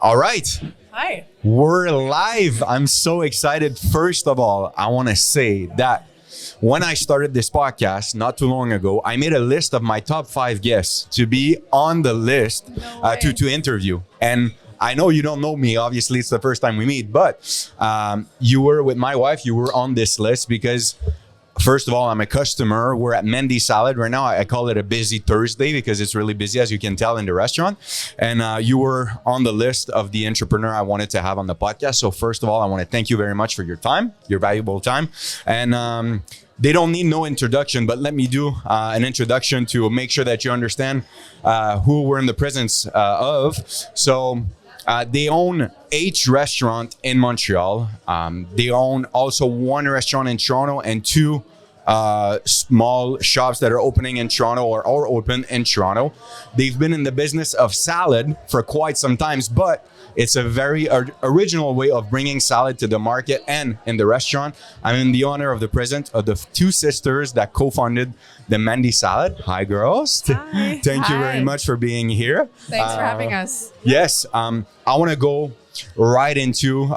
All right. Hi. We're live. I'm so excited. First of all, I want to say that when I started this podcast not too long ago, I made a list of my top 5 guests to be on the list to interview. And I know you don't know me. Obviously, it's the first time we meet, but you were with my wife. You were on this list because first of all, I'm a customer. We're at Mandy Salad right now. I call it a busy Thursday because it's really busy, as you can tell, in the restaurant. And you were on the list of the entrepreneur I wanted to have on the podcast. So first of all, I want to thank you very much for your time, your valuable time. And they don't need no introduction, but let me do an introduction to make sure that you understand who we're in the presence of. So they own 8 restaurants in Montreal. They own also 1 restaurant in Toronto and 2 small shops that are opening in Toronto or are open in Toronto. They've been in the business of salad for quite some time, but it's a very original way of bringing salad to the market and in the restaurant. I'm in the honor of the presence of the 2 sisters that co-founded the Mandy Salad. Hi, girls. Hi. Thank you very much for being here. Thanks for having us. Yes. I want to go right into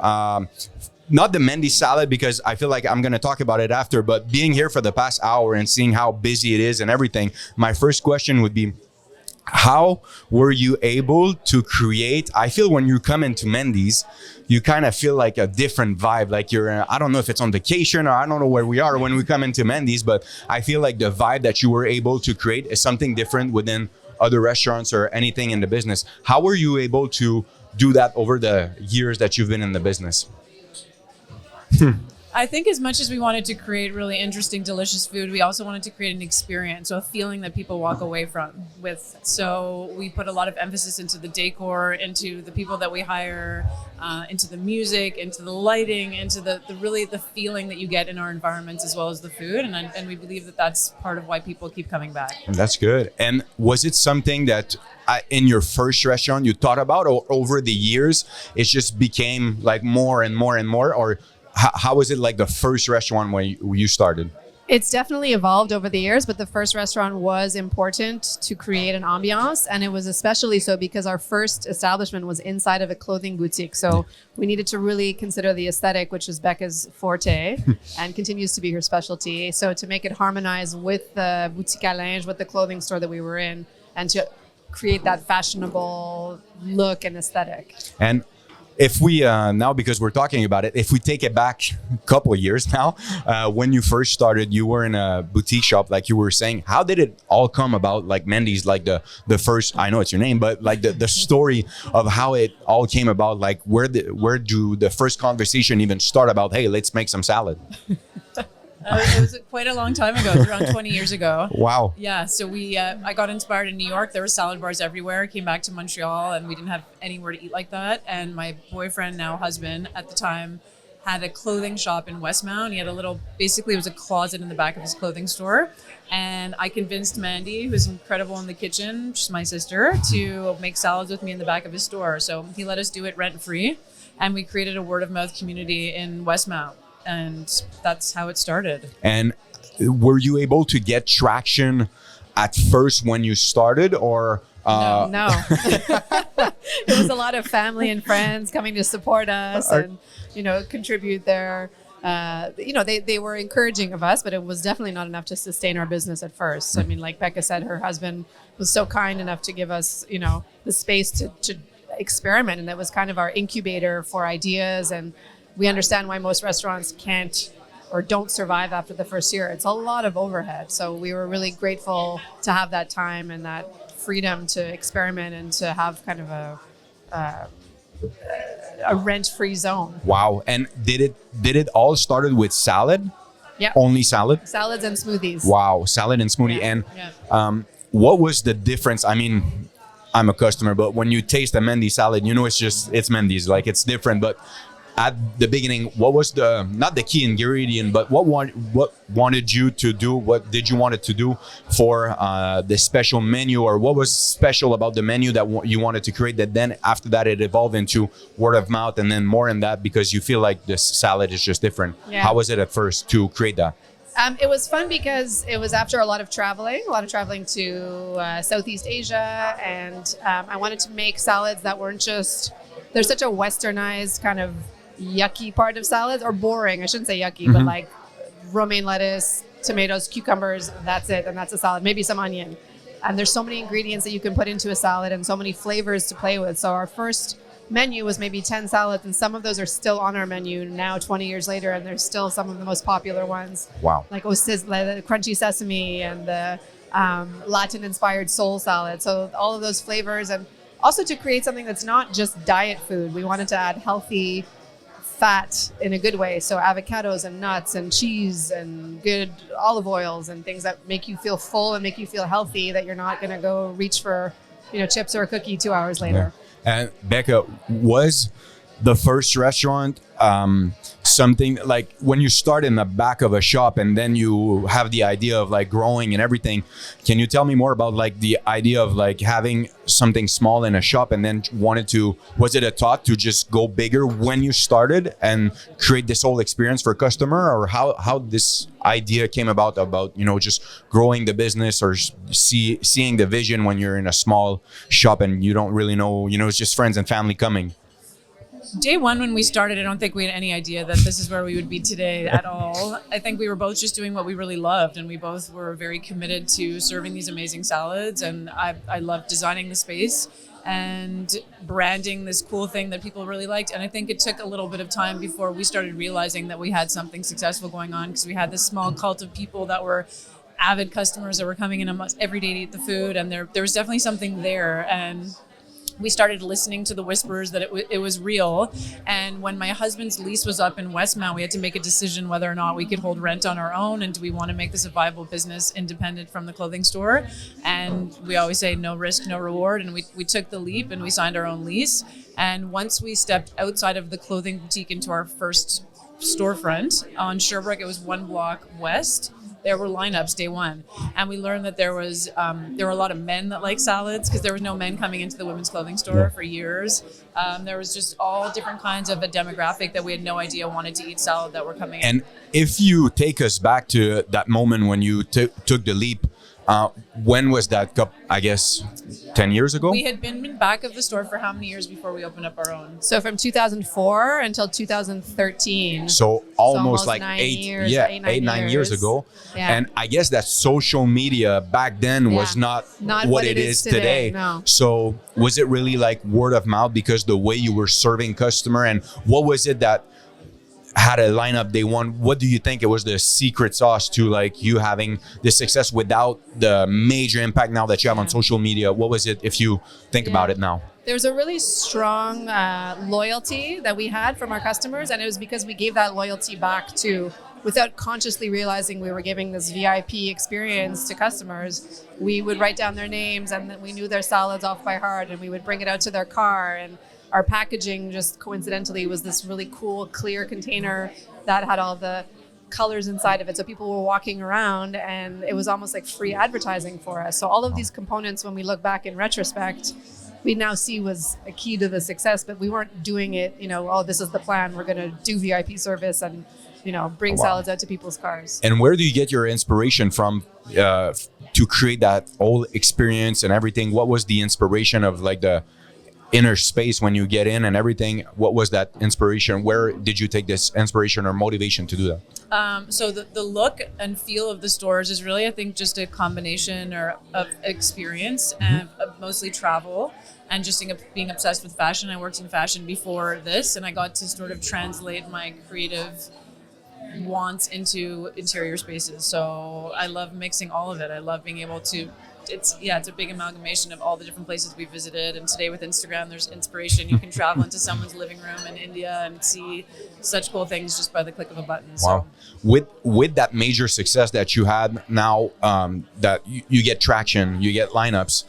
not the Mandy Salad because I feel like I'm going to talk about it after, but being here for the past hour and seeing how busy it is and everything, my first question would be, how were you able to create? I feel when you come into Mandy's, you kind of feel like a different vibe. Like you're, I don't know if it's on vacation or I don't know where we are when we come into Mandy's, but I feel like the vibe that you were able to create is something different within other restaurants or anything in the business. How were you able to do that over the years that you've been in the business? I think as much as we wanted to create really interesting, delicious food, we also wanted to create an experience, so a feeling that people walk away from with. So we put a lot of emphasis into the decor, into the people that we hire, into the music, into the lighting, into the really the feeling that you get in our environments as well as the food. And we believe that that's part of why people keep coming back. That's good. And was it something that in your first restaurant you thought about, or over the years it just became like more and more and more? Or how was it like the first restaurant when you started? It's definitely evolved over the years, but the first restaurant was important to create an ambiance. And it was especially so because our first establishment was inside of a clothing boutique. So we needed to really consider the aesthetic, which is Becca's forte and continues to be her specialty. So to make it harmonize with the boutique à linge, with the clothing store that we were in, and to create that fashionable look and aesthetic. And if we now, because we're talking about it, if we take it back a couple of years now, when you first started, you were in a boutique shop, like you were saying. How did it all come about? Like Mandy's, like the first, I know it's your name, but like the story of how it all came about. Like where do the first conversation even start about, hey, let's make some salad? It was quite a long time ago. It was around 20 years ago. Wow. Yeah. So I got inspired in New York. There were salad bars everywhere. Came back to Montreal and we didn't have anywhere to eat like that. And my boyfriend, now husband at the time, had a clothing shop in Westmount. He had basically it was a closet in the back of his clothing store. And I convinced Mandy, who's incredible in the kitchen, she's my sister, to make salads with me in the back of his store. So he let us do it rent free. And we created a word of mouth community in Westmount. And that's how it started. And were you able to get traction at first when you started, or? No. It was a lot of family and friends coming to support us and, contribute their, they were encouraging of us, but it was definitely not enough to sustain our business at first. I mean, like Becca said, her husband was so kind enough to give us, the space to experiment. And that was kind of our incubator for ideas. And we understand why most restaurants can't or don't survive after the first year. It's a lot of overhead. So we were really grateful to have that time and that freedom to experiment and to have kind of a rent-free zone. Wow. And did it all started with salad? Yeah. Only salad? Salads and smoothies. Wow. Salad and smoothie. Yeah. And what was the difference? I mean, I'm a customer, but when you taste a Mandy salad, it's Mandy's, like it's different. But at the beginning, what was not the key ingredient, but what wanted you to do? What did you want it to do for the special menu, or what was special about the menu that you wanted to create that then after that it evolved into word of mouth and then more in that because you feel like this salad is just different? Yeah. How was it at first to create that? It was fun because it was after a lot of traveling to Southeast Asia. And I wanted to make salads that weren't just there's such a westernized kind of yucky part of salads, or boring. I shouldn't say yucky, but like romaine lettuce, tomatoes, cucumbers, that's it. And that's a salad, maybe some onion. And there's so many ingredients that you can put into a salad and so many flavors to play with. So our first menu was maybe 10 salads, and some of those are still on our menu now 20 years later, and they're still some of the most popular ones. Wow. Like the crunchy sesame and the Latin-inspired soul salad. So all of those flavors, and also to create something that's not just diet food. We wanted to add healthy fat in a good way. So avocados and nuts and cheese and good olive oils and things that make you feel full and make you feel healthy, that you're not going to go reach for, chips or a cookie 2 hours later. Yeah. And Becca, was the first restaurant something like when you start in the back of a shop and then you have the idea of like growing and everything? Can you tell me more about like the idea of like having something small in a shop and then was it a thought to just go bigger when you started and create this whole experience for customer, or how this idea came about just growing the business, or seeing the vision when you're in a small shop and you don't really know, it's just friends and family coming? Day one, when we started, I don't think we had any idea that this is where we would be today at all. I think we were both just doing what we really loved, and we both were very committed to serving these amazing salads. And I loved designing the space and branding this cool thing that people really liked. And I think it took a little bit of time before we started realizing that we had something successful going on, because we had this small cult of people that were avid customers that were coming in almost every day to eat the food. And there was definitely something there. And we started listening to the whispers that it was real. And when my husband's lease was up in Westmount, we had to make a decision whether or not we could hold rent on our own, and do we want to make this a viable business independent from the clothing store. And we always say no risk, no reward. And we took the leap and we signed our own lease. And once we stepped outside of the clothing boutique into our first storefront on Sherbrooke, it was one block west. There were lineups day one, and we learned that there were a lot of men that like salads, because there was no men coming into the women's clothing store for years. There was just all different kinds of a demographic that we had no idea wanted to eat salad that were coming in. And if you take us back to that moment when you took the leap, when was that? I guess 10 years ago? We had been in back of the store for how many years before we opened up our own? So from 2004 until 2013. So almost like 9 eight years, years, 9 years ago. Yeah. And I guess that social media back then was not what it is today. No. So was it really like word of mouth, because the way you were serving customer, and what was it that had a lineup day one? What do you think it was the secret sauce to like you having the success without the major impact now that you have on social media? What was it, if you think about it now? There was a really strong loyalty that we had from our customers, and it was because we gave that loyalty back to, without consciously realizing we were giving this VIP experience to customers. We would write down their names, and we knew their salads off by heart, and we would bring it out to their car. And our packaging just coincidentally was this really cool, clear container that had all the colors inside of it. So people were walking around, and it was almost like free advertising for us. So all of these components, when we look back in retrospect, we now see was a key to the success, but we weren't doing it, this is the plan. We're going to do VIP service and, bring salads out to people's cars. And where do you get your inspiration from to create that whole experience and everything? What was the inspiration of like the inner space when you get in and everything? What was that inspiration? Where did you take this inspiration or motivation to do that? So the look and feel of the stores is really, I think, just a combination of experience and mostly travel, and just being obsessed with fashion. I worked in fashion before this, and I got to sort of translate my creative wants into interior spaces. So I love mixing all of it. I love being able to, it's a big amalgamation of all the different places we visited. And today with Instagram, there's inspiration. You can travel into someone's living room in India and see such cool things just by the click of a button. Wow. So, with that major success that you had now, that you get traction, you get lineups,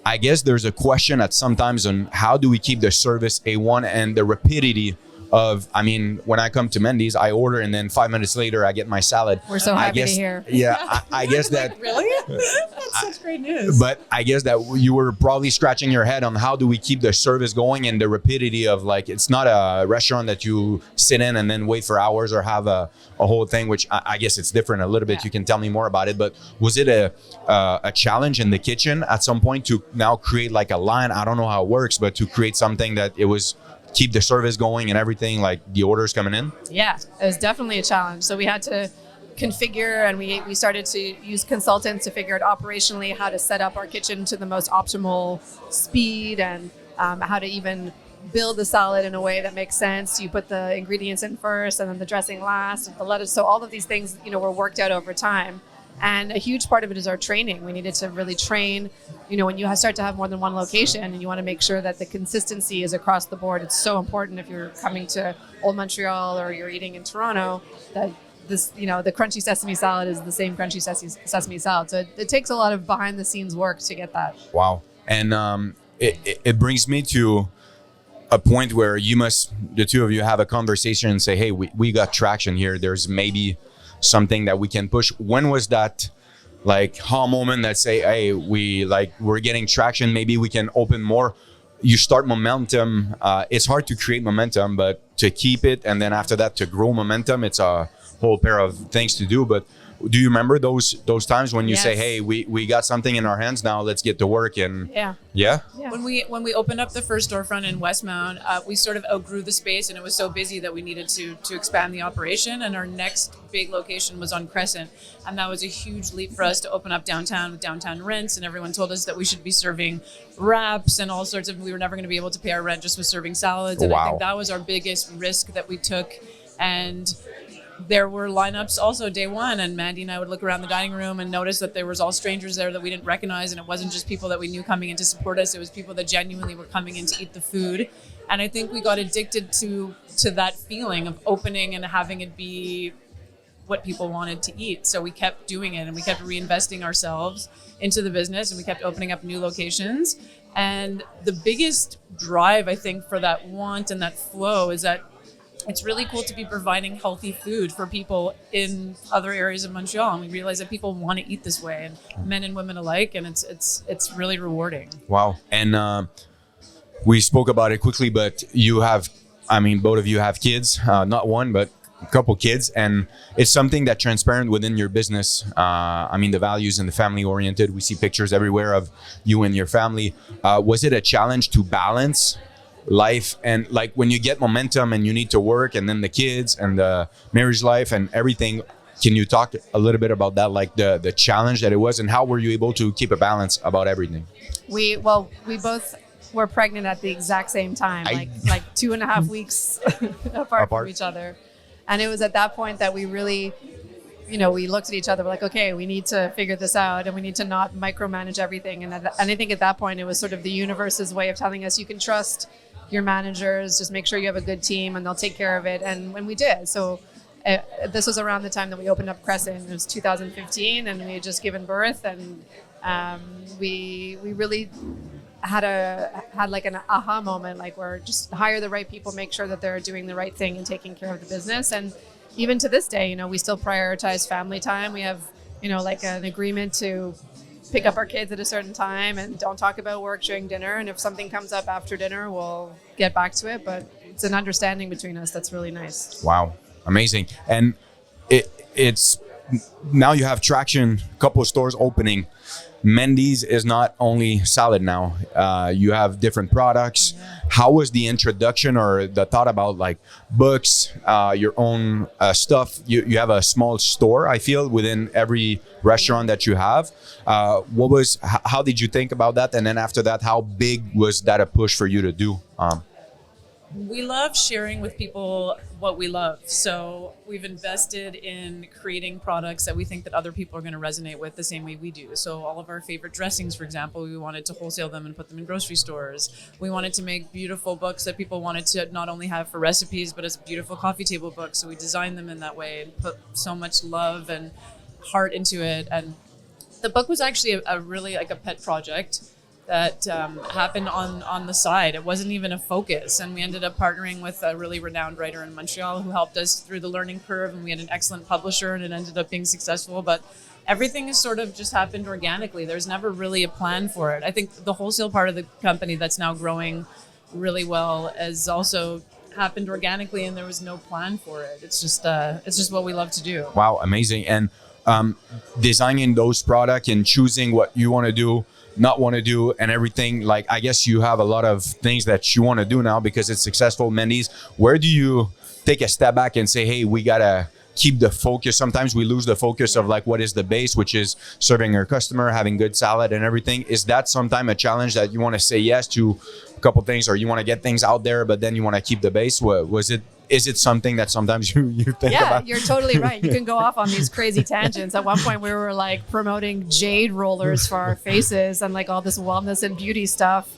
I guess there's a question at sometimes on how do we keep the service A1 and the rapidity of, when I come to Mandy's, I order and then 5 minutes later I get my salad. We're so happy to hear. Yeah, I guess that. Really? That's such great news. But I guess that you were probably scratching your head on how do we keep the service going and the rapidity of, like, it's not a restaurant that you sit in and then wait for hours or have a whole thing, which I guess it's different a little bit. Yeah. You can tell me more about it. But was it a challenge in the kitchen at some point to now create like a line? I don't know how it works, but to create something that it was keep the service going and everything, like the orders coming in? Yeah, it was definitely a challenge. So we had to configure, and we started to use consultants to figure out operationally how to set up our kitchen to the most optimal speed, and how to even build the salad in a way that makes sense. You put the ingredients in first and then the dressing last, and the lettuce. So all of these things, were worked out over time. And a huge part of it is our training. We needed to really train, when you start to have more than one location and you want to make sure that the consistency is across the board. It's so important if you're coming to Old Montreal or you're eating in Toronto that this, the crunchy sesame salad is the same crunchy sesame salad. So it takes a lot of behind the scenes work to get that. Wow. And it brings me to a point where the two of you have a conversation and say, hey, we got traction here. There's maybe something that we can push. When was that moment that say, hey, we're getting traction, maybe we can open more? You start momentum. It's hard to create momentum, but to keep it, and then after that to grow momentum, it's a whole pair of things to do. But do you remember those times when you say, hey, we got something in our hands, now let's get to work? And yeah. When we opened up the first storefront in Westmount, we sort of outgrew the space, and it was so busy that we needed to expand the operation. And our next big location was on Crescent, and that was a huge leap for us to open up downtown with downtown rents. And everyone told us that we should be serving wraps and all sorts of. We were never going to be able to pay our rent just with serving salads. And I think that was our biggest risk that we took. And there were lineups also day one, and Mandy and I would look around the dining room and notice that there was all strangers there that we didn't recognize, and it wasn't just people that we knew coming in to support us. It was people that genuinely were coming in to eat the food. And I think we got addicted to that feeling of opening and having it be what people wanted to eat. So we kept doing it, and we kept reinvesting ourselves into the business, and we kept opening up new locations. And the biggest drive, I think, for that want and that flow is that it's really cool to be providing healthy food for people in other areas of Montreal, and we realize that people want to eat this way, and men and women alike, and it's really rewarding. Wow. And we spoke about it quickly, but both of you have kids, not one, but a couple kids, and it's something that transparent within your business. The values and the family oriented. We see pictures everywhere of you and your family. Was it a challenge to balance life and when you get momentum and you need to work, and then the kids and the marriage life and everything? Can you talk a little bit about that, the challenge that it was, and how were you able to keep a balance about everything? We both were pregnant at the exact same time, like 2.5 weeks apart from each other. And it was at that point that we really, we looked at each other, we're like, okay, we need to figure this out, and we need to not micromanage everything. And I think at that point it was sort of the universe's way of telling us, you can trust your managers, just make sure you have a good team and they'll take care of it. And when we did, so this was around the time that we opened up Crescent. It was 2015, and we had just given birth, and we really had an aha moment, where just hire the right people, make sure that they're doing the right thing and taking care of the business. And even to this day, we still prioritize family time. We have, an agreement to pick up our kids at a certain time and don't talk about work during dinner. And if something comes up after dinner, we'll get back to it. But it's an understanding between us that's really nice. Wow. Amazing. And it's now you have traction, a couple of stores opening. Mandy's is not only salad now. You have different products. Yeah. How was the introduction or the thought about books, your own stuff? You have a small store, I feel, within every restaurant that you have. How did you think about that? And then after that, how big was that a push for you to do? We love sharing with people what we love. So we've invested in creating products that we think that other people are going to resonate with the same way we do. So all of our favorite dressings, for example, we wanted to wholesale them and put them in grocery stores. We wanted to make beautiful books that people wanted to not only have for recipes, but as beautiful coffee table books. So we designed them in that way and put so much love and heart into it. And the book was actually a really a pet project that happened on the side. It wasn't even a focus, and we ended up partnering with a really renowned writer in Montreal who helped us through the learning curve, and we had an excellent publisher, and it ended up being successful. But everything has sort of just happened organically. There's never really a plan for it. I think the wholesale part of the company that's now growing really well has also happened organically, and there was no plan for it. It's just what we love to do. Wow, amazing. And designing those products and choosing what you want to do, not want to do, and everything. Like, I guess you have a lot of things that you want to do now because it's successful. Mandy's, where do you take a step back and say, hey, we gotta keep the focus? Sometimes we lose the focus of like what is the base, which is serving our customer, having good salad and everything. Is that sometimes a challenge that you want to say yes to a couple things, or you want to get things out there but then you want to keep the base? Is it something that sometimes you think about? Yeah, you're totally right. You can go off on these crazy tangents. At one point we were like promoting jade rollers for our faces and like all this wellness and beauty stuff.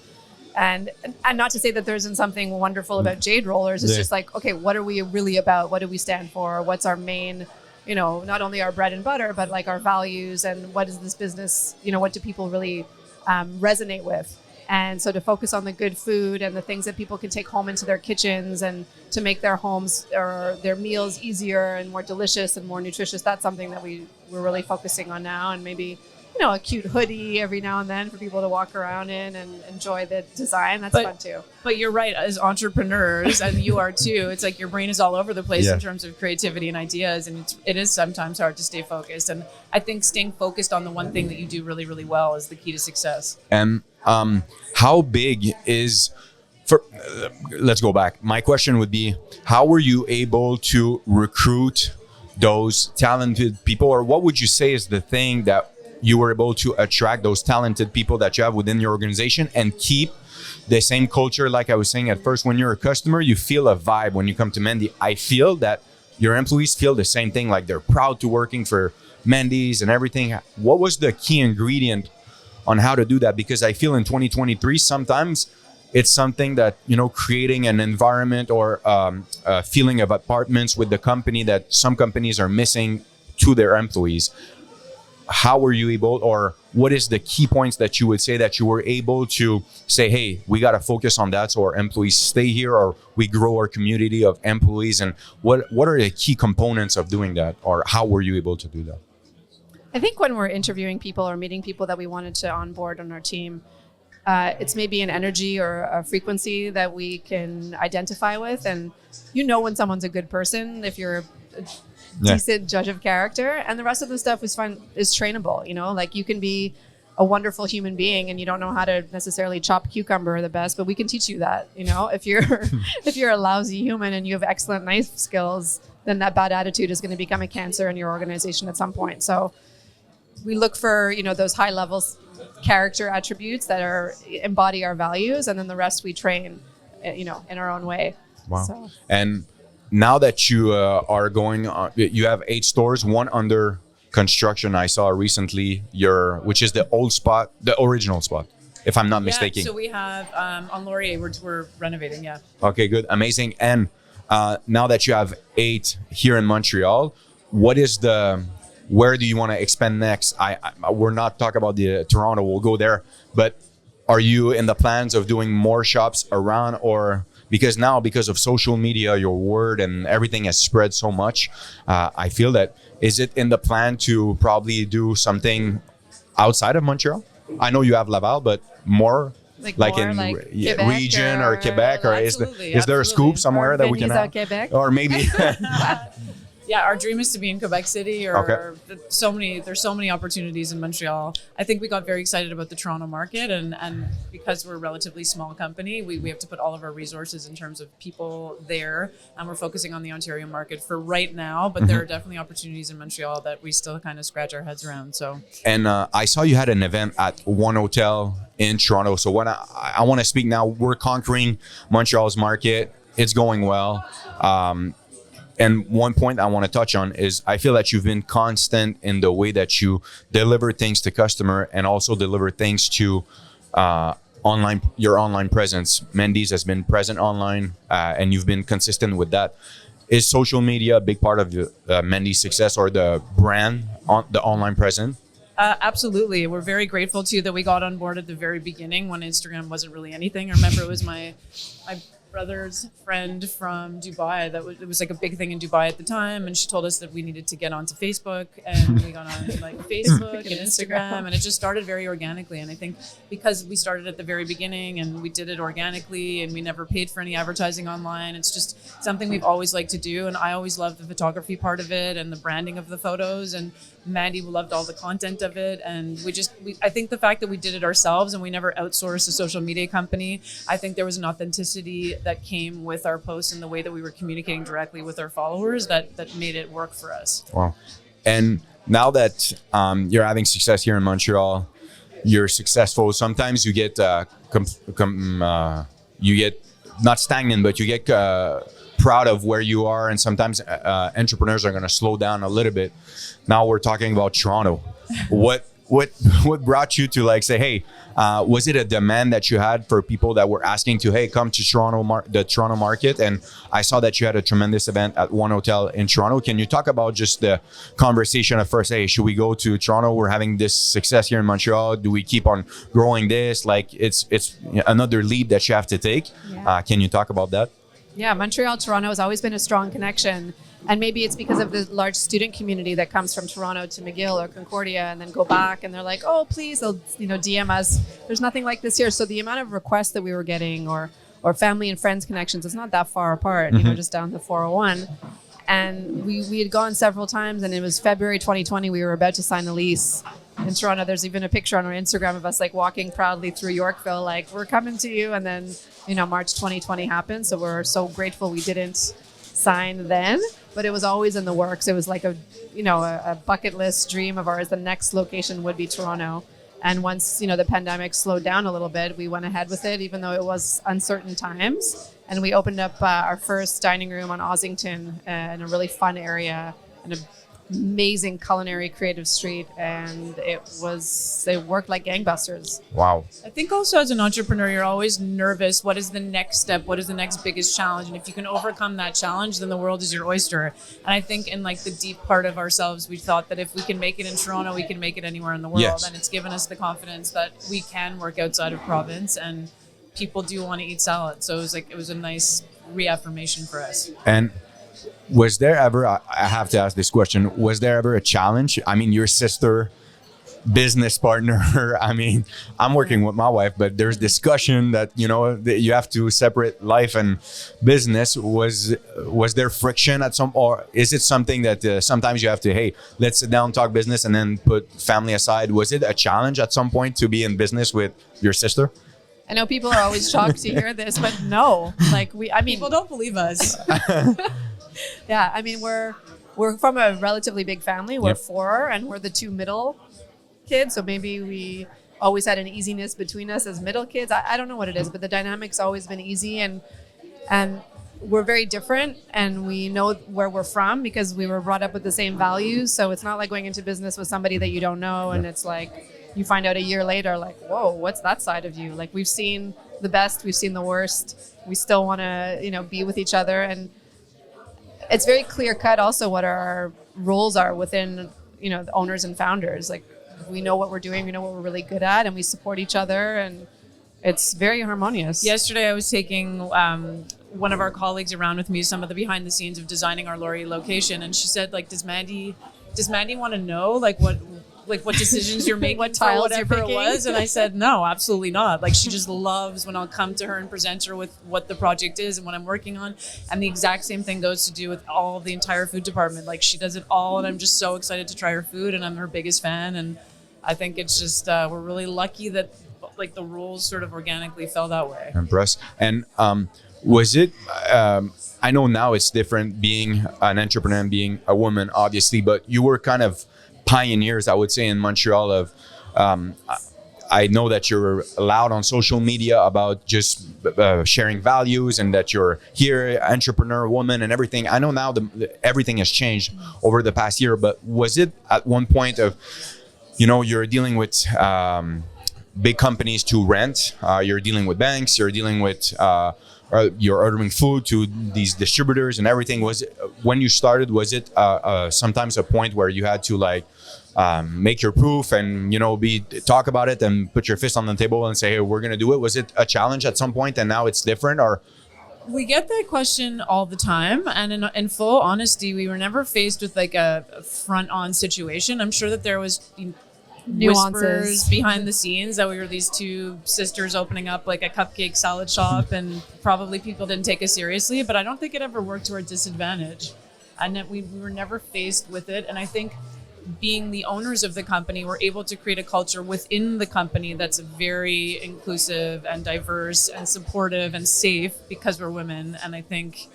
And not to say that there isn't something wonderful about jade rollers. It's just like, okay, what are we really about? What do we stand for? What's our main, not only our bread and butter, but like our values, and what is this business, what do people really resonate with? And so to focus on the good food and the things that people can take home into their kitchens and to make their homes or their meals easier and more delicious and more nutritious, that's something that we're really focusing on now. And maybe a cute hoodie every now and then for people to walk around in and enjoy the design. That's fun too. But you're right, as entrepreneurs, and you are too, it's like your brain is all over the place in terms of creativity and ideas. And it is sometimes hard to stay focused. And I think staying focused on the one thing that you do really, really well is the key to success. And how big is, let's go back. My question would be, how were you able to recruit those talented people? Or what would you say is the thing that you were able to attract those talented people that you have within your organization and keep the same culture? Like I was saying at first, when you're a customer, you feel a vibe when you come to Mandy. I feel that your employees feel the same thing, like they're proud to working for Mandy's and everything. What was the key ingredient on how to do that? Because I feel in 2023, sometimes it's something that, creating an environment or a feeling of apartments with the company that some companies are missing to their employees. How were you able, or what is the key points that you would say that you were able to say, hey, we got to focus on that so our employees stay here, or we grow our community of employees? And what are the key components of doing that, or how were you able to do that? I think when we're interviewing people or meeting people that we wanted to onboard on our team, it's maybe an energy or a frequency that we can identify with. And when someone's a good person, if you're a decent judge of character, and the rest of the stuff is trainable. Like you can be a wonderful human being and you don't know how to necessarily chop cucumber the best, but we can teach you that. If you're a lousy human and you have excellent knife skills, then that bad attitude is going to become a cancer in your organization at some point. So we look for those high levels character attributes that embody our values, and then the rest we train in our own way. Wow. So. And now that you are going on, you have 8 stores, one under construction. I saw recently which is the old spot, the original spot, if I'm not mistaken. So we have on Laurier, we're renovating. Yeah. Okay, good, amazing. And now that you have 8 here in Montreal, where do you want to expand next? We're not talking about the Toronto. We'll go there, but are you in the plans of doing more shops around, or? Because now, because of social media, your word and everything has spread so much, I feel that, is it in the plan to probably do something outside of Montreal? I know you have Laval, but more like in Quebec region or Quebec, or is there a scoop somewhere that we can have? Quebec. Or maybe... Yeah, our dream is to be in Quebec City, or there's so many opportunities in Montreal. I think we got very excited about the Toronto market, and because we're a relatively small company, we have to put all of our resources in terms of people there, and we're focusing on the Ontario market for right now, but there are definitely opportunities in Montreal that we still kind of scratch our heads around. So. And I saw you had an event at one hotel in Toronto. So when I want to speak now, we're conquering Montreal's market. It's going well. And one point I want to touch on is I feel that you've been constant in the way that you deliver things to customer and also deliver things to your online presence. Mandy's has been present online and you've been consistent with that. Is social media a big part of Mandy's success, or the brand, the online presence? Absolutely. We're very grateful too that we got on board at the very beginning when Instagram wasn't really anything. I remember it was my brother's friend from Dubai. It was like a big thing in Dubai at the time, and she told us that we needed to get onto Facebook, and we got on like Facebook and Instagram, and it just started very organically. And I think because we started at the very beginning and we did it organically, and we never paid for any advertising online, it's just something we've always liked to do. And I always loved the photography part of it and the branding of the photos, and Mandy loved all the content of it. And I think the fact that we did it ourselves and we never outsourced a social media company, I think there was an authenticity that came with our posts and the way that we were communicating directly with our followers that made it work for us. Wow. And now that you're having success here in Montreal, you're successful. Sometimes you get you get not stagnant, but you get proud of where you are. And sometimes entrepreneurs are going to slow down a little bit. Now we're talking about Toronto. What brought you to like say, hey, was it a demand that you had for people that were asking to, hey, come to the Toronto market? And I saw that you had a tremendous event at one hotel in Toronto. Can you talk about just the conversation at first? Hey, should we go to Toronto? We're having this success here in Montreal. Do we keep on growing this? Like it's another leap that you have to take. Yeah. Can you talk about that? Yeah, Montreal, Toronto has always been a strong connection. And maybe it's because of the large student community that comes from Toronto to McGill or Concordia and then go back and they're like, oh, please, they'll DM us. There's nothing like this here. So the amount of requests that we were getting or family and friends connections, it's not that far apart, just down the 401. And we had gone several times, and it was February 2020. We were about to sign the lease in Toronto. There's even a picture on our Instagram of us like walking proudly through Yorkville, like we're coming to you. And then, March 2020 happened. So we're so grateful we didn't sign then, but it was always in the works. It was like a bucket list dream of ours. The next location would be Toronto. And once, the pandemic slowed down a little bit, we went ahead with it, even though it was uncertain times. And we opened up our first dining room on Ossington in a really fun area in an amazing culinary creative street. And it worked like gangbusters. Wow. I think also as an entrepreneur, you're always nervous. What is the next step? What is the next biggest challenge? And if you can overcome that challenge, then the world is your oyster. And I think in like the deep part of ourselves, we thought that if we can make it in Toronto, we can make it anywhere in the world. Yes. And it's given us the confidence that we can work outside of province, and people do want to eat salad. So it was a nice reaffirmation for us. And was there ever, I have to ask this question, was there ever a challenge? I mean, your sister, business partner, I mean, I'm working with my wife, but there's discussion that, that you have to separate life and business. Was there friction or is it something that sometimes you have to, hey, let's sit down, talk business, and then put family aside? Was it a challenge at some point to be in business with your sister? I know people are always shocked to hear this, but no, people don't believe us. Yeah, I mean, we're from a relatively big family. We're four, and we're the two middle kids. So maybe we always had an easiness between us as middle kids. I don't know what it is, but the dynamic's always been easy, and we're very different, and we know where we're from because we were brought up with the same values. So it's not like going into business with somebody that you don't know, and it's like you find out a year later, like, whoa, what's that side of you? Like, we've seen the best, we've seen the worst. We still want to, be with each other, and it's very clear cut also what our roles are within, the owners and founders. Like, we know what we're doing, we know what we're really good at, and we support each other, and it's very harmonious. Yesterday I was taking one of our colleagues around with me, some of the behind the scenes of designing our Laurier location, and she said, like, does Mandy want to know like what decisions you're making, what tiles whatever you're it picking? was? And I said, no, absolutely not. Like, she just loves when I'll come to her and present her with what the project is and what I'm working on. And the exact same thing goes to do with all of the entire food department. Like, she does it all, and I'm just so excited to try her food, and I'm her biggest fan. And I think it's just, we're really lucky that like the rules sort of organically fell that way. Impressed. And was it, I know now it's different being an entrepreneur and being a woman, obviously, but you were kind of pioneers, I would say, in Montreal of, I know that you're loud on social media about just sharing values and that you're here, entrepreneur, woman, and everything. I know now everything has changed over the past year, but was it at one point of, you're dealing with big companies to rent, you're dealing with banks, you're dealing with, you're ordering food to these distributors and everything. Was it, when you started, was it sometimes a point where you had to like make your proof and talk about it and put your fist on the table and say, hey, we're gonna do it? Was it a challenge at some point and now it's different, or We get that question all the time, and in full honesty, we were never faced with like a front-on situation. I'm sure that there was Nuances whispers behind the scenes that we were these two sisters opening up like a cupcake salad shop, and probably people didn't take us seriously. But I don't think it ever worked to our disadvantage, and that we were never faced with it. And I think being the owners of the company, we're able to create a culture within the company that's very inclusive and diverse and supportive and safe because we're women. And I think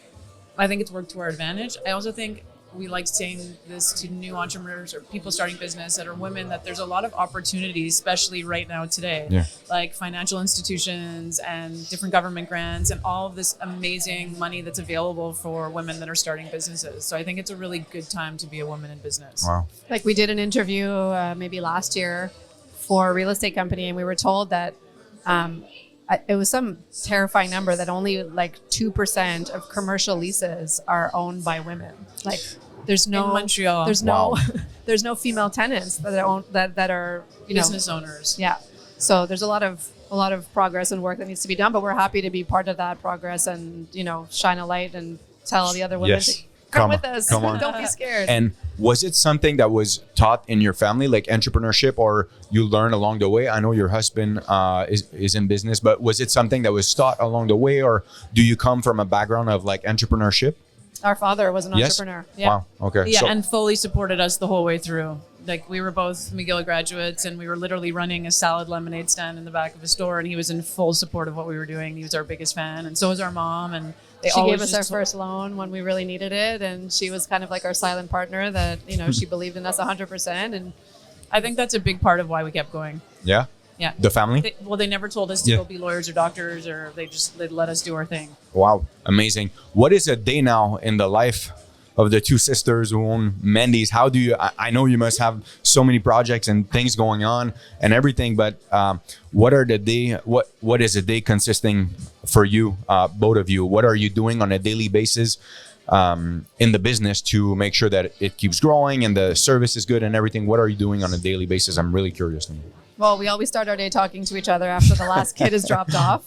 it's worked to our advantage. I also think we like saying this to new entrepreneurs or people starting business that are women, that there's a lot of opportunities, especially right now today, like financial institutions and different government grants and all of this amazing money that's available for women that are starting businesses. So I think it's a really good time to be a woman in business. Wow. Like we did an interview maybe last year for a real estate company, and we were told that it was some terrifying number that only like 2% of commercial leases are owned by women. Like there's no in Montreal. There's no there's no female tenants that are business owners. Yeah. So there's a lot of progress and work that needs to be done, but we're happy to be part of that progress and shine a light and tell the other women to come with us. Come on. Don't be scared. And was it something that was taught in your family, like entrepreneurship, or you learned along the way? I know your husband is in business, but was it something that was taught along the way, or do you come from a background of like entrepreneurship? Our father was an entrepreneur. Yeah. Wow. Okay. Yeah, and fully supported us the whole way through. Like we were both McGill graduates, and we were literally running a salad lemonade stand in the back of a store, and he was in full support of what we were doing. He was our biggest fan, and so was our mom. And she gave us our first loan when we really needed it, and she was kind of like our silent partner that she believed in us 100%. And I think that's a big part of why we kept going. Yeah. Yeah. The family? They never told us to go be lawyers or doctors, or they let us do our thing. Wow. Amazing. What is a day now in the life of the two sisters who own Mandy's? How do you, I know you must have so many projects and things going on and everything, but what is a day consisting for you, both of you? What are you doing on a daily basis in the business to make sure that it keeps growing and the service is good and everything? What are you doing on a daily basis? I'm really curious. Well, we always start our day talking to each other after the last kid is dropped off.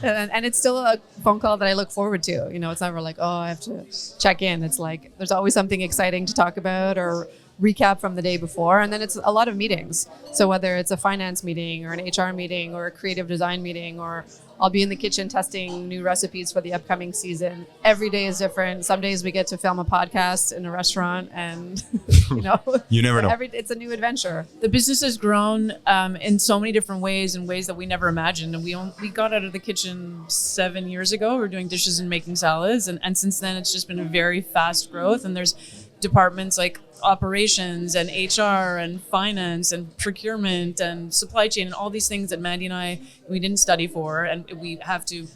And it's still a phone call that I look forward to. It's never like, oh, I have to check in. It's like there's always something exciting to talk about or recap from the day before. And then it's a lot of meetings. So whether it's a finance meeting or an HR meeting or a creative design meeting, or I'll be in the kitchen testing new recipes for the upcoming season. Every day is different. Some days we get to film a podcast in a restaurant, and you never know. It's a new adventure. The business has grown in so many different ways, in ways that we never imagined. And we got out of the kitchen 7 years ago. We were doing dishes and making salads, and since then it's just been a very fast growth. And there's departments like operations and HR and finance and procurement and supply chain and all these things that Mandy and we didn't study for, and we have to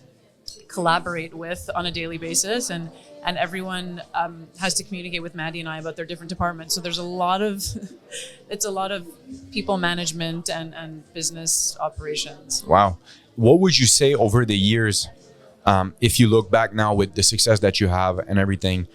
collaborate with on a daily basis, and everyone has to communicate with Mandy and I about their different departments. So there's a lot of people management and business operations. Wow. What would you say over the years, if you look back now with the success that you have and everything,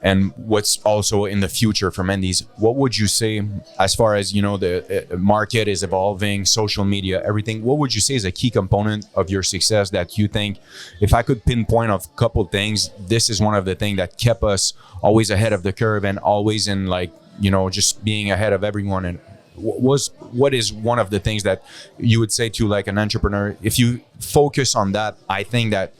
and what's also in the future for Mandy's, what would you say as far as, the market is evolving, social media, everything, what would you say is a key component of your success that you think, if I could pinpoint a couple things, this is one of the things that kept us always ahead of the curve and always in just being ahead of everyone? And what is one of the things that you would say to like an entrepreneur, if you focus on that, I think that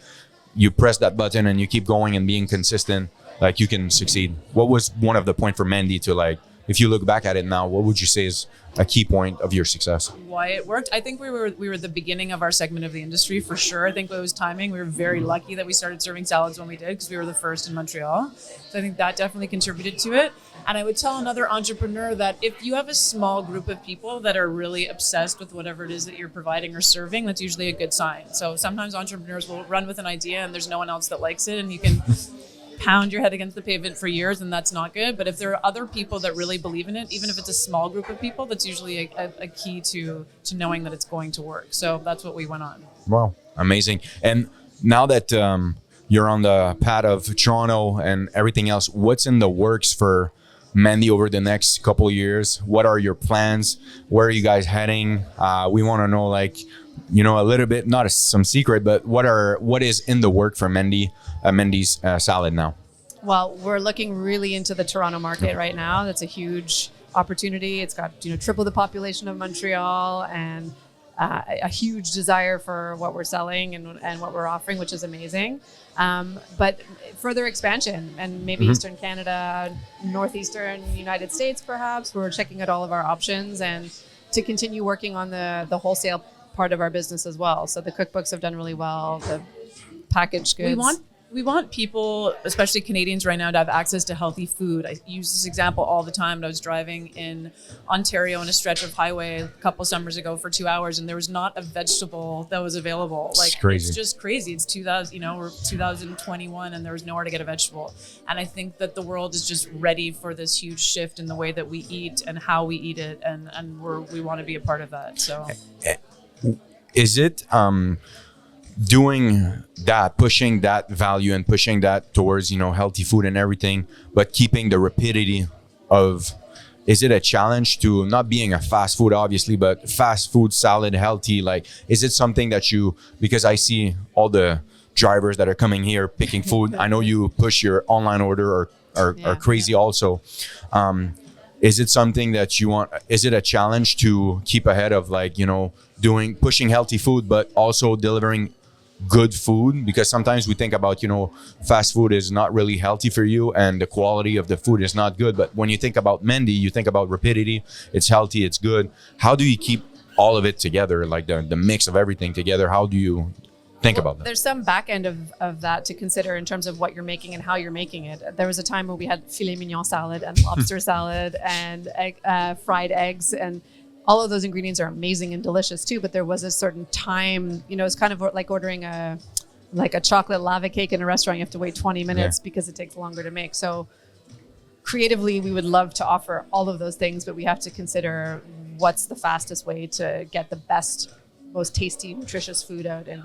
you press that button and you keep going and being consistent, like you can succeed? What was one of the point for Mandy to like, if you look back at it now, what would you say is a key point of your success? Why it worked? I think we were the beginning of our segment of the industry for sure. I think it was timing. We were very lucky that we started serving salads when we did, because we were the first in Montreal. So I think that definitely contributed to it. And I would tell another entrepreneur that if you have a small group of people that are really obsessed with whatever it is that you're providing or serving, that's usually a good sign. So sometimes entrepreneurs will run with an idea and there's no one else that likes it, and you can pound your head against the pavement for years, and that's not good. But if there are other people that really believe in it, even if it's a small group of people, that's usually a key to knowing that it's going to work. So that's what we went on. Wow, amazing. And now that you're on the path of Toronto and everything else, what's in the works for Mandy over the next couple of years? What are your plans? Where are you guys heading? We want to know, like, a little bit, not some secret, but what is in the work for Mandy's salad now? Well, we're looking really into the Toronto market right now. That's a huge opportunity. It's got triple the population of Montreal, and a huge desire for what we're selling and what we're offering, which is amazing. But further expansion, and maybe Eastern Canada, Northeastern United States, perhaps. We're checking out all of our options, and to continue working on the wholesale part of our business as well. So the cookbooks have done really well. The packaged goods. We want people, especially Canadians right now, to have access to healthy food. I use this example all the time. I was driving in Ontario on a stretch of highway a couple summers ago for 2 hours, and there was not a vegetable that was available. It's crazy. It's just crazy. It's 2000, we're 2021, and there was nowhere to get a vegetable. And I think that the world is just ready for this huge shift in the way that we eat and how we eat it, and we want to be a part of that. So, is it doing that, pushing that value and pushing that towards healthy food and everything, but keeping the rapidity of, is it a challenge to not being a fast food obviously, but fast food salad healthy? Like, is it something that because I see all the drivers that are coming here picking food, I know you push your online order are crazy also. Is it something that you want? Is it a challenge to keep ahead of pushing healthy food, but also delivering good food? Because sometimes we think about fast food is not really healthy for you and the quality of the food is not good, but when you think about Mandy, you think about rapidity. It's healthy, it's good. How do you keep all of it together, like the mix of everything together? How do you think about that? There's some back end of that to consider in terms of what you're making and how you're making it. There was a time when we had filet mignon salad and lobster salad and fried eggs, and all of those ingredients are amazing and delicious too, but there was a certain time, it's kind of like ordering a chocolate lava cake in a restaurant. You have to wait 20 minutes because it takes longer to make. So creatively, we would love to offer all of those things, but we have to consider what's the fastest way to get the best, most tasty, nutritious food out in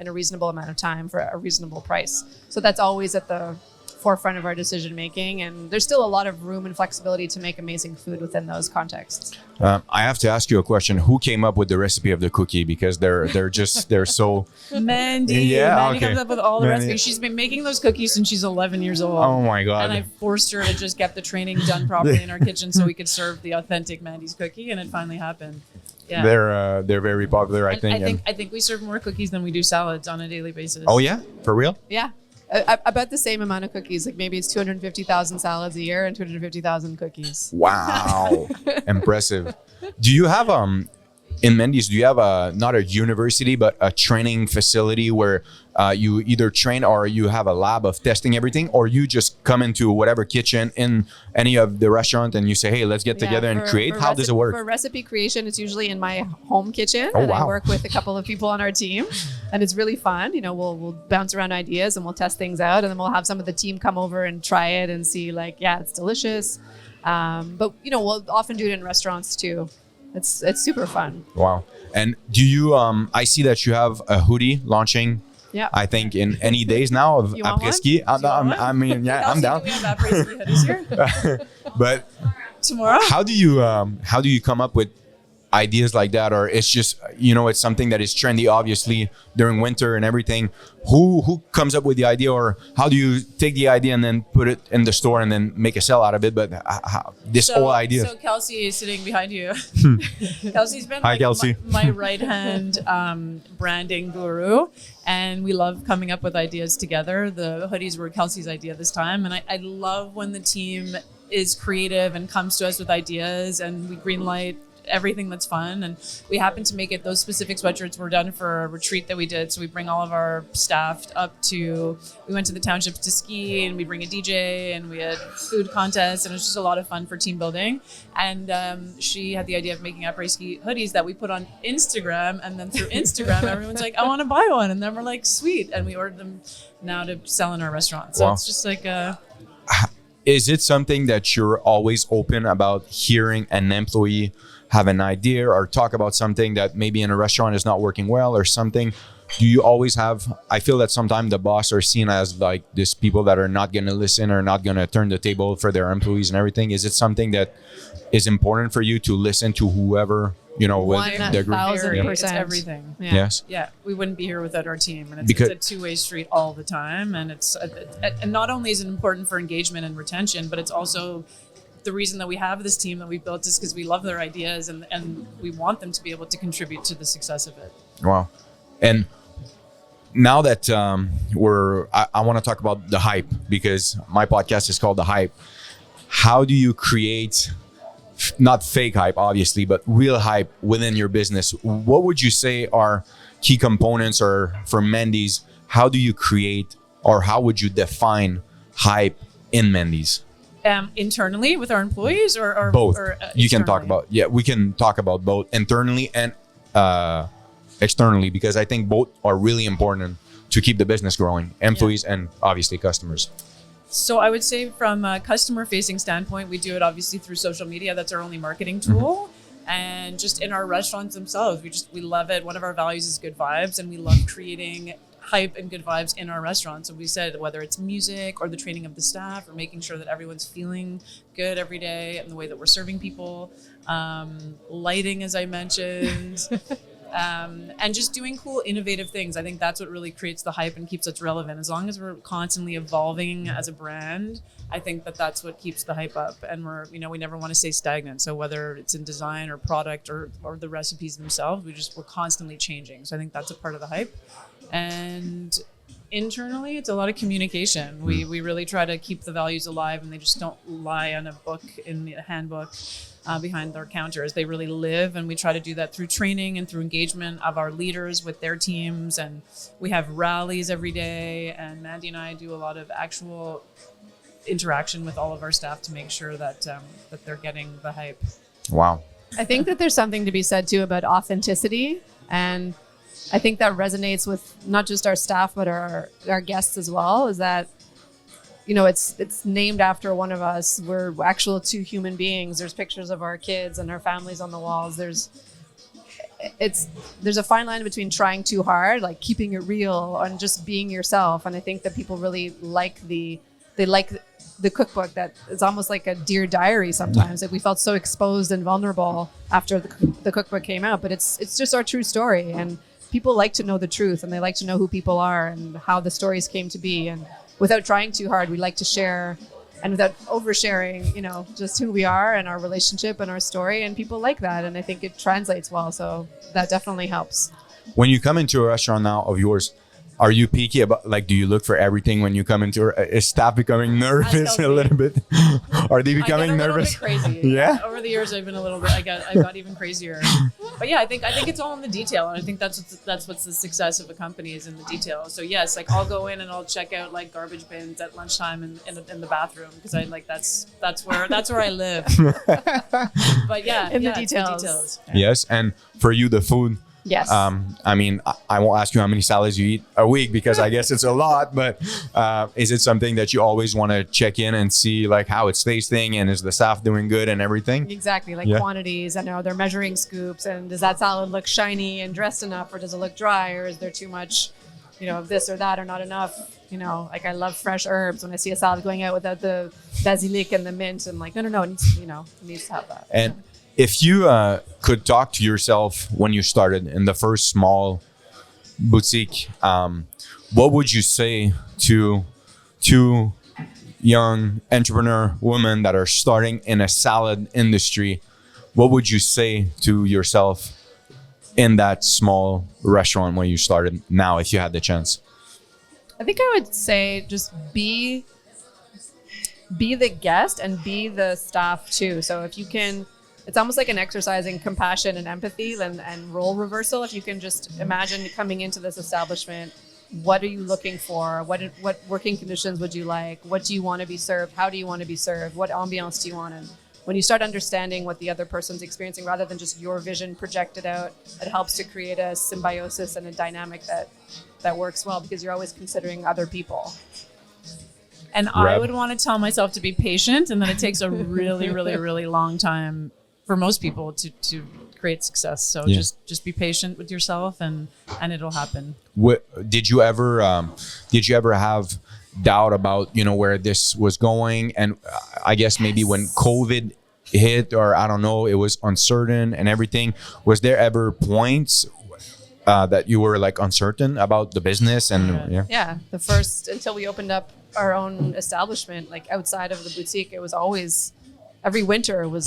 a reasonable amount of time for a reasonable price. So that's always at the forefront of our decision making, and there's still a lot of room and flexibility to make amazing food within those contexts. I have to ask you a question. Who came up with the recipe of the cookie? Because they're so Mandy. Mandy comes up with all the recipes. She's been making those cookies since she's 11 years old. Oh my god. And I forced her to just get the training done properly in our kitchen so we could serve the authentic Mandy's cookie, and it finally happened. Yeah. They're very popular, I think. I think we serve more cookies than we do salads on a daily basis. Oh yeah? For real? Yeah. About the same amount of cookies. Like maybe it's 250,000 salads a year and 250,000 cookies. Wow. Impressive. Do you have in Mandy's, do you have not a university but a training facility where you either train or you have a lab of testing everything, or you just come into whatever kitchen in any of the restaurant and you say, hey, let's get together and create? How does it work? For recipe creation, it's usually in my home kitchen. Oh, and wow. I work with a couple of people on our team, and it's really fun. We'll bounce around ideas and we'll test things out, and then we'll have some of the team come over and try it and see it's delicious. But we'll often do it in restaurants too. It's super fun. Wow. And do you I see that you have a hoodie launching, I think in any days now of après-ski. I'm down. Do we have après-ski hoodies here? But tomorrow? How do you come up with ideas like that? Or it's just it's something that is trendy obviously during winter and everything. Who comes up with the idea, or how do you take the idea and then put it in the store and then make a sell out of it? But whole idea. So Kelsey is sitting behind you. Kelsey's been Kelsey. my right hand branding guru, and we love coming up with ideas together. The hoodies were Kelsey's idea this time, and I love when the team is creative and comes to us with ideas, and we greenlight everything that's fun. And we happen to make it, those specific sweatshirts were done for a retreat that we did. So we bring all of our staff we went to the townships to ski, and we bring a DJ, and we had food contests, and it was just a lot of fun for team building. And she had the idea of making après-ski hoodies that we put on Instagram, and then through Instagram everyone's like, I want to buy one, and then we're like, sweet, and we ordered them now to sell in our restaurant. So It's just like is it something that you're always open about hearing an employee have an idea or talk about something that maybe in a restaurant is not working well or something? do you always have, I feel that sometimes the boss are seen as like this people that are not going to listen or not going to turn the table for their employees and everything. Is it something that is important for you to listen to whoever, you know, with the group? 1,000%. It's everything. Yeah. Yes. Yeah, we wouldn't be here without our team, and Because- it's a two-way street all the time. And and not only is it important for engagement and retention, but it's also the reason that we have this team that we built is because we love their ideas and we want them to be able to contribute to the success of it. Wow. And now that I want to talk about the hype, because my podcast is called The Hype. How do you create, not fake hype, obviously, but real hype within your business? What would you say are key components, or for Mandy's, how do you create, or how would you define hype in Mandy's? Internally with our employees or Both. Or, You can talk externally? about, we can talk about both internally and externally, because I think both are really important to keep the business growing, employees and obviously customers. So I would say from a customer facing standpoint, we do it obviously through social media. That's our only marketing tool. And just in our restaurants themselves, we love it. One of our values is good vibes, and we love creating hype and good vibes in our restaurants. So we said whether it's music or the training of the staff or making sure that everyone's feeling good every day and the way that we're serving people, lighting, as I mentioned. And just doing cool, innovative things. I think that's what really creates the hype and keeps us relevant. As long as we're constantly evolving as a brand, I think that that's what keeps the hype up. And we never want to stay stagnant. So whether it's in design or product or the recipes themselves, we're constantly changing. So I think that's a part of the hype. And internally, it's a lot of communication. We really try to keep the values alive, and they just don't lie on a book in the handbook. Behind our counters, they really live, and we try to do that through training and through engagement of our leaders with their teams. And we have rallies every day, and Mandy and I do a lot of actual interaction with all of our staff to make sure that that they're getting the hype. Wow. I think that there's something to be said too about authenticity, and I think that resonates with not just our staff but our guests as well. Is that, you know, it's named after one of us. We're actual two human beings. There's pictures of our kids and our families on the walls. There's a fine line between trying too hard, like keeping it real, and just being yourself. And I think that people really like the cookbook. That it's almost like a Dear Diary sometimes. Like we felt so exposed and vulnerable after the cookbook came out, but it's just our true story. And people like to know the truth, and they like to know who people are and how the stories came to be. And without trying too hard, we like to share, and without oversharing, you know, just who we are and our relationship and our story. And people like that. And I think it translates well. So that definitely helps. When you come into a restaurant now of yours, are you picky about, like, do you look for everything when you come into, is staff becoming nervous a little bit? Are they becoming nervous? I get a little bit crazy. Yeah? Over the years, I've been a little bit, I got even crazier. But yeah, I think it's all in the detail. And I think that's what's the success of a company, is in the detail. So yes, like I'll go in and I'll check out like garbage bins at lunchtime in the bathroom, because I like, that's where I live. But yeah, In the it's details. Yeah. Yes. And for you, the food. Yes. I mean, I won't ask you how many salads you eat a week, because I guess it's a lot, but is it something that you always want to check in and see like how it's tasting, and is the staff doing good and everything? Exactly, like quantities. I know they're measuring scoops, and does that salad look shiny and dressed enough, or does it look dry, or is there too much, you know, of this or that, or not enough? You know, like I love fresh herbs. When I see a salad going out without the basilic and the mint, I'm like, no, it needs to have that. And if you could talk to yourself when you started in the first small boutique, what would you say to two young entrepreneur women that are starting in a salad industry? What would you say to yourself in that small restaurant when you started now, if you had the chance? I think I would say just be the guest and be the staff too. So if you can, it's almost like an exercise in compassion and empathy and role reversal. If you can just imagine coming into this establishment, what are you looking for? What working conditions would you like? What do you want to be served? How do you want to be served? What ambiance do you want? And when you start understanding what the other person's experiencing, rather than just your vision projected out, it helps to create a symbiosis and a dynamic that works well, because you're always considering other people. And I would want to tell myself to be patient, and that it takes a really, really, really long time for most people to create success. So just be patient with yourself, and it'll happen. What did you ever have doubt about, you know, where this was going? And I guess maybe when COVID hit, or I don't know, it was uncertain and everything. Was there ever points that you were like uncertain about the business? And Yeah, the first, until we opened up our own establishment, like outside of the boutique, it was always, every winter was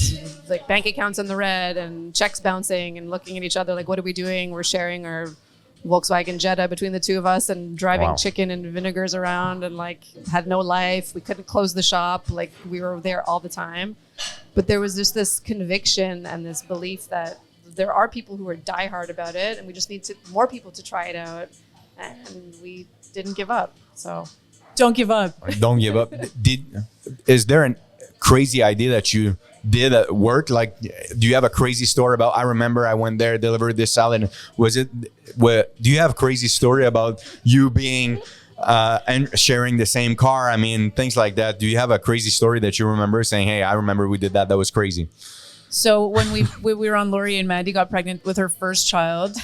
like bank accounts in the red and checks bouncing and looking at each other like, what are we doing? We're sharing our Volkswagen Jetta between the two of us and driving chicken and vinegars around, and like had no life. We couldn't close the shop. Like we were there all the time. But there was just this conviction and this belief that there are people who are diehard about it, and we just need more people to try it out. And we didn't give up. So don't give up. Don't give up. Is there a crazy idea that you did at work? Like, do you have a crazy story about, I remember I went there, delivered this salad. Do you have a crazy story about you being and sharing the same car? I mean, things like that. Do you have a crazy story that you remember saying, hey, I remember we did that. That was crazy. So when we were on, Lori and Mandy got pregnant with her first child.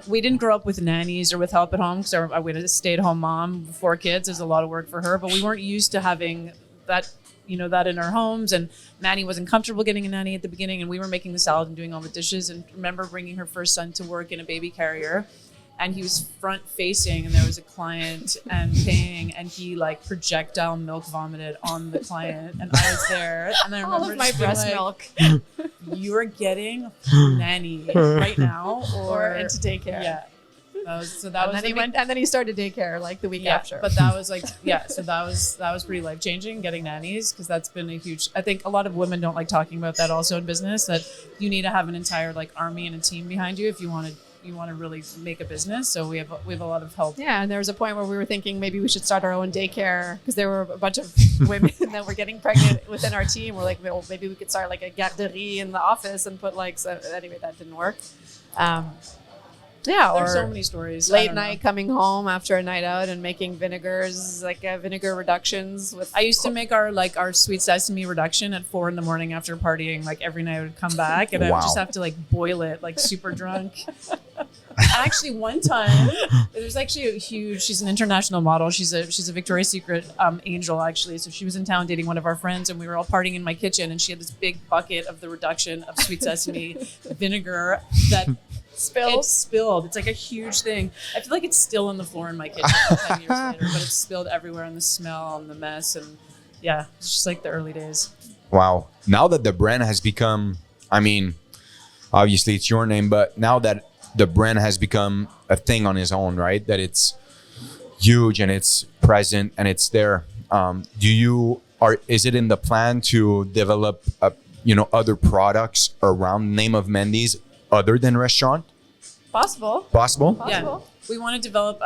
We didn't grow up with nannies or with help at home, because I was a stay-at-home mom, 4 kids. There's a lot of work for her, but we weren't used to having that, you know, that in our homes. And Mandy wasn't comfortable getting a nanny at the beginning, and we were making the salad and doing all the dishes. And remember bringing her first son to work in a baby carrier. And he was front facing, and there was a client and paying, and he like projectile milk vomited on the client, and I was there, and I remember all of my breast milk. You are getting nanny right now, or into daycare. Yeah, and then he started daycare like the week after. But that was like so that was pretty life changing, getting nannies, because that's been a huge. I think a lot of women don't like talking about that also in business, that you need to have an entire like army and a team behind you if you want to really make a business. So we have a lot of help. Yeah, and there was a point where we were thinking maybe we should start our own daycare, because there were a bunch of women that were getting pregnant within our team. We're like, well, maybe we could start like a garderie in the office and put like, so anyway, that didn't work. There's so many stories. Late night coming home after a night out and making vinegars, like vinegar reductions. I used to make our sweet sesame reduction at 4 a.m. after partying. Like every night I would come back, and I would just have to like boil it, like super drunk. Actually, one time it was actually a huge. She's an international model. She's a Victoria's Secret angel, actually. So she was in town dating one of our friends, and we were all partying in my kitchen, and she had this big bucket of the reduction of sweet sesame vinegar that. It spilled. It's like a huge thing. I feel like it's still on the floor in my kitchen 10 years later, but it's spilled everywhere, and the smell and the mess, and yeah, it's just like the early days. Wow. Now that the brand has become, I mean, obviously it's your name, but now that the brand has become a thing on its own, right? That it's huge and it's present and it's there. Is it in the plan to develop, other products around the name of Mandy's other than restaurant? Possible. Yeah. We want to develop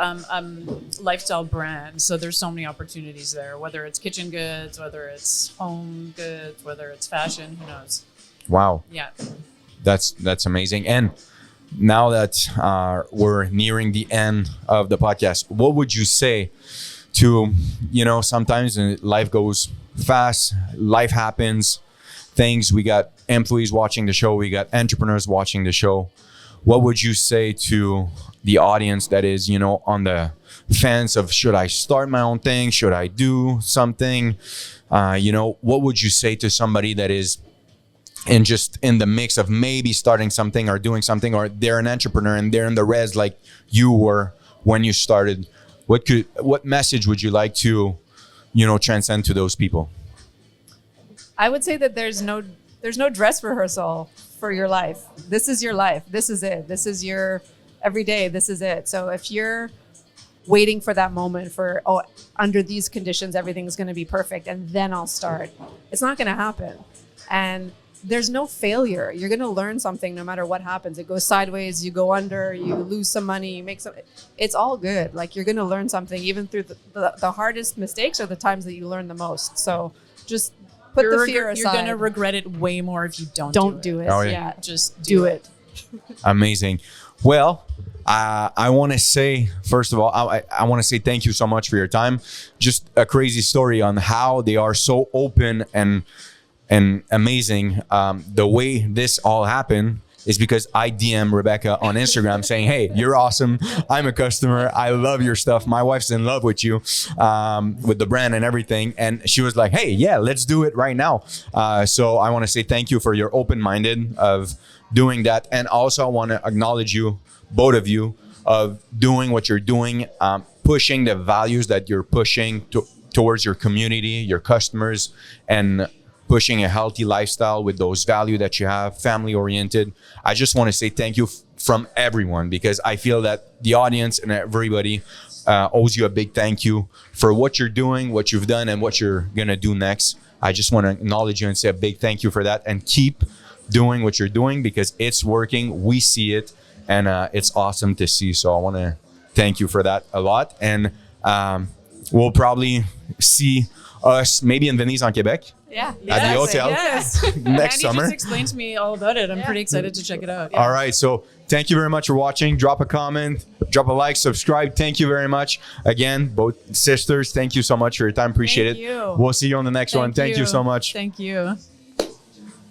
lifestyle brands. So there's so many opportunities there, whether it's kitchen goods, whether it's home goods, whether it's fashion, who knows? Wow. Yeah. That's amazing. And now that we're nearing the end of the podcast, what would you say to, sometimes life goes fast, life happens, we got employees watching the show, we got entrepreneurs watching the show. What would you say to the audience that is, on the fence of, should I start my own thing? Should I do something? What would you say to somebody that is in the mix of maybe starting something or doing something, or they're an entrepreneur and they're in the res like you were when you started? What message would you like to, transcend to those people? I would say that there's no dress rehearsal for your life. This is your life. This is it. This is your every day. This is it. So if you're waiting for that moment for, under these conditions, everything's going to be perfect, and then I'll start, it's not going to happen. And there's no failure. You're going to learn something no matter what happens. It goes sideways, you go under, you lose some money, you make some, it's all good. Like, you're going to learn something even through the hardest mistakes are the times that you learn the most. So just put the fear aside. You're going to regret it way more if you don't do it. Oh, yeah. Just do it. Amazing. Well, I want to say, first of all, I want to say thank you so much for your time. Just a crazy story on how they are so open and and amazing. The way this all happened is because I DM Rebecca on Instagram saying, "Hey, you're awesome. I'm a customer. I love your stuff. My wife's in love with you, with the brand and everything." And she was like, "Hey, yeah, let's do it right now." So I want to say thank you for your open-minded of doing that, and also I want to acknowledge you, both of you, of doing what you're doing, pushing the values that you're pushing towards your community, your customers, and pushing a healthy lifestyle with those values that you have, family oriented. I just want to say thank you from everyone, because I feel that the audience and everybody owes you a big thank you for what you're doing, what you've done, and what you're going to do next. I just want to acknowledge you and say a big thank you for that, and keep doing what you're doing because it's working. We see it, and it's awesome to see. So I want to thank you for that a lot. And we'll probably see us maybe in Venise on Quebec. Yeah. At the hotel. Yes. Next Andy summer. just explained to me all about it. I'm pretty excited to check it out. Yeah. All right. So thank you very much for watching. Drop a comment, drop a like, subscribe. Thank you very much. Again, both sisters, thank you so much for your time. Appreciate Thank it. you. We'll see you on the next one. Thank you so much. Thank you.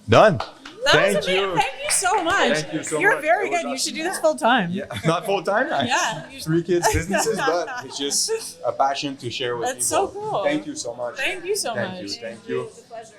Done. That Thank was amazing. you. Thank you so much. Thank you so You're much. very That was good. You awesome. should do this full time. Yeah. Not full time. Yeah. 3 kids businesses, but it's just a passion to share with That's people. so cool. Thank you so much. Thank you so Thank much. you. Thank you. It's a pleasure.